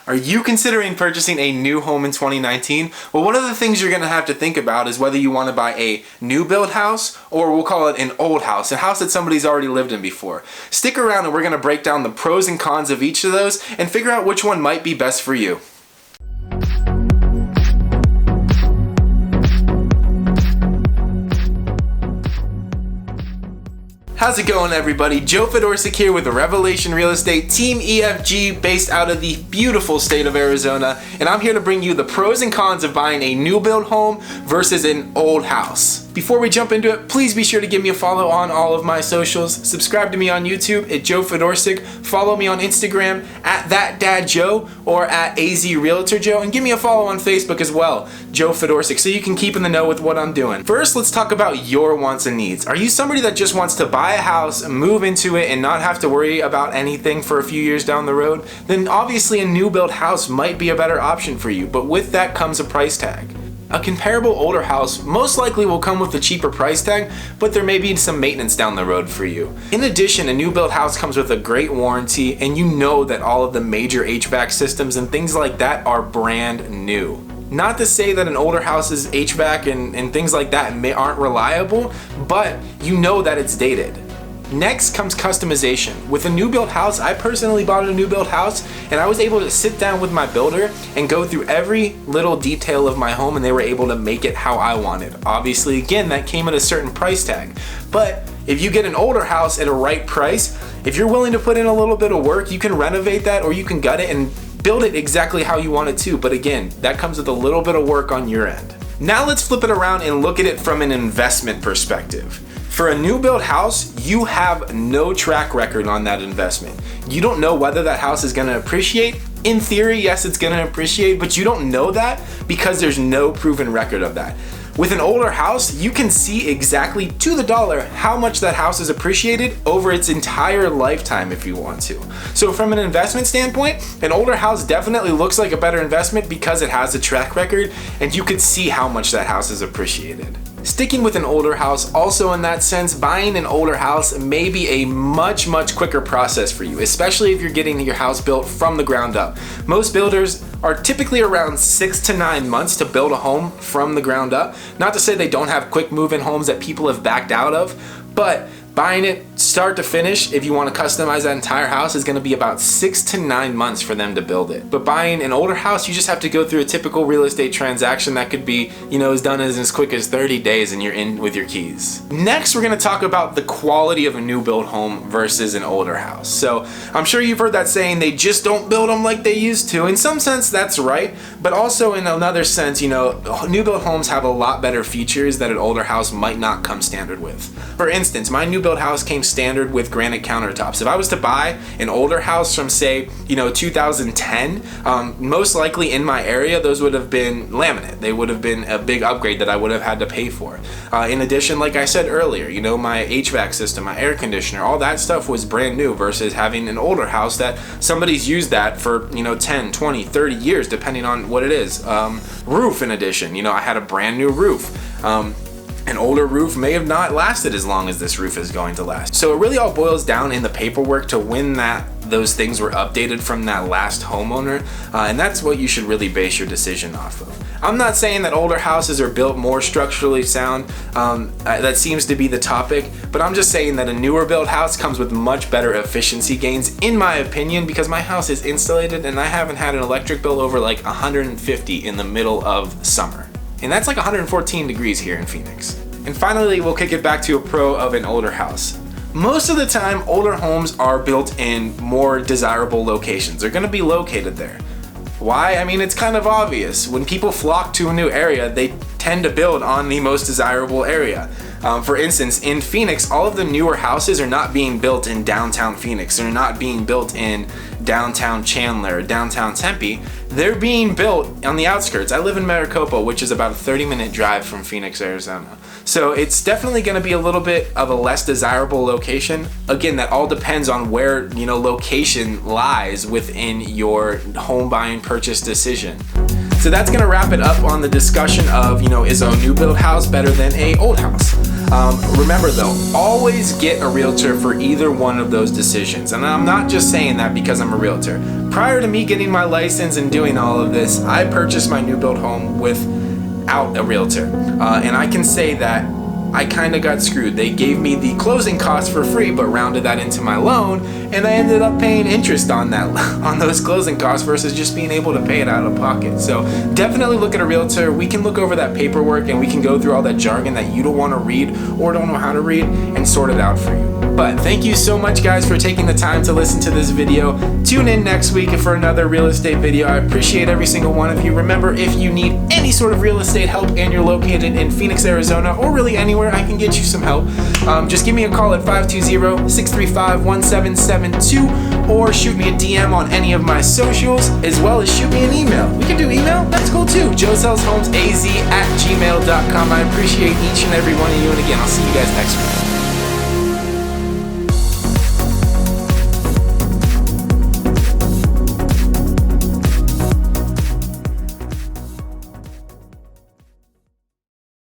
Are you considering purchasing a new home in 2019? Well, one of the things you're going to have to think about is whether you want to buy a new build house, or we'll call it an old house, a house that somebody's already lived in before. Stick around and we're going to break down the pros and cons of each of those and figure out which one might be best for you. How's it going, everybody? Joe Fedorsik here with the Revelation Real Estate Team EFG, based out of the beautiful state of Arizona, and I'm here to bring you the pros and cons of buying a new build home versus an old house. Before we jump into it, please be sure to give me a follow on all of my socials. Subscribe to me on YouTube at Joe Fedorsik. Follow me on Instagram at ThatDadJoe or at AZRealtorJoe, and give me a follow on Facebook as well, Joe Fedorsik, so you can keep in the know with what I'm doing. First, let's talk about your wants and needs. Are you somebody that just wants to buy a house, move into it, and not have to worry about anything for a few years down the road? Then obviously a new build house might be a better option for you, but with that comes a price tag. A comparable older house most likely will come with a cheaper price tag, but there may be some maintenance down the road for you. In addition, a new build house comes with a great warranty, and you know that all of the major HVAC systems and things like that are brand new. Not to say that an older house's HVAC and things like that aren't reliable, but you know that it's dated. Next comes customization. With a new build house, I personally bought a new build house, and I was able to sit down with my builder and go through every little detail of my home, and they were able to make it how I wanted. Obviously, again, that came at a certain price tag. But if you get an older house at a right price, if you're willing to put in a little bit of work, you can renovate that, or you can gut it and build it exactly how you want it to. But again, that comes with a little bit of work on your end. Now let's flip it around and look at it from an investment perspective. For a new build house, you have no track record on that investment. You don't know whether that house is going to appreciate. In theory, yes, it's going to appreciate, but you don't know that because there's no proven record of that. With an older house, you can see exactly to the dollar how much that house is appreciated over its entire lifetime if you want to. So from an investment standpoint, an older house definitely looks like a better investment because it has a track record and you could see how much that house is appreciated. Sticking with an older house, also in that sense, buying an older house may be a much quicker process for you, especially if you're getting your house built from the ground up. Most builders are typically around 6 to 9 months to build a home from the ground up. Not to say they don't have quick move-in homes that people have backed out of, but buying it start to finish, if you want to customize that entire house, is going to be about 6 to 9 months for them to build it. But buying an older house, you just have to go through a typical real estate transaction that could be, is done as quick as 30 days and you're in with your keys. Next, we're going to talk about the quality of a new build home versus an older house. So I'm sure you've heard that saying, they just don't build them like they used to. In some sense, that's right. But also in another sense, new build homes have a lot better features that an older house might not come standard with. For instance, my new build house came standard with granite countertops. If I was to buy an older house from, say, 2010, most likely in my area, those would have been laminate. They would have been a big upgrade that I would have had to pay for. In addition, like I said earlier, my HVAC system, my air conditioner, all that stuff was brand new versus having an older house that somebody's used that for, 10, 20, 30 years, depending on what it is. Roof, in addition, I had a brand new roof. An older roof may have not lasted as long as this roof is going to last. So it really all boils down in the paperwork to when those things were updated from that last homeowner, and that's what you should really base your decision off of. I'm not saying that older houses are built more structurally sound. That seems to be the topic, but I'm just saying that a newer built house comes with much better efficiency gains, in my opinion, because my house is insulated and I haven't had an electric bill over like 150 in the middle of summer. And that's like 114 degrees here in Phoenix. And finally, we'll kick it back to a pro of an older house. Most of the time, older homes are built in more desirable locations. They're gonna be located there. Why? I mean, it's kind of obvious. When people flock to a new area, they tend to build on the most desirable area. For instance, in Phoenix, all of the newer houses are not being built in downtown Phoenix. They're not being built in downtown Chandler or downtown Tempe. They're being built on the outskirts. I live in Maricopa, which is about a 30-minute drive from Phoenix, Arizona. So it's definitely going to be a little bit of a less desirable location. Again, that all depends on where, location lies within your home buying purchase decision. So that's going to wrap it up on the discussion of, is a new build house better than a old house? Remember though, always get a realtor for either one of those decisions. And I'm not just saying that because I'm a realtor. prior to me getting my license and doing all of this, I purchased my new build home without a realtor. And I can say that I kind of got screwed. They gave me the closing costs for free, but rounded that into my loan, and I ended up paying interest on that, on those closing costs versus just being able to pay it out of pocket. So definitely look at a realtor. We can look over that paperwork and we can go through all that jargon that you don't want to read or don't know how to read and sort it out for you. But thank you so much, guys, for taking the time to listen to this video. Tune in next week for another real estate video. I appreciate every single one of you. Remember, if you need any sort of real estate help and you're located in Phoenix, Arizona, or really anywhere, I can get you some help. Just give me a call at 520-635-1772 or shoot me a DM on any of my socials, as well as shoot me an email. We can do email, that's cool too. joesellshomesaz@gmail.com. I appreciate each and every one of you, and again, I'll see you guys next week.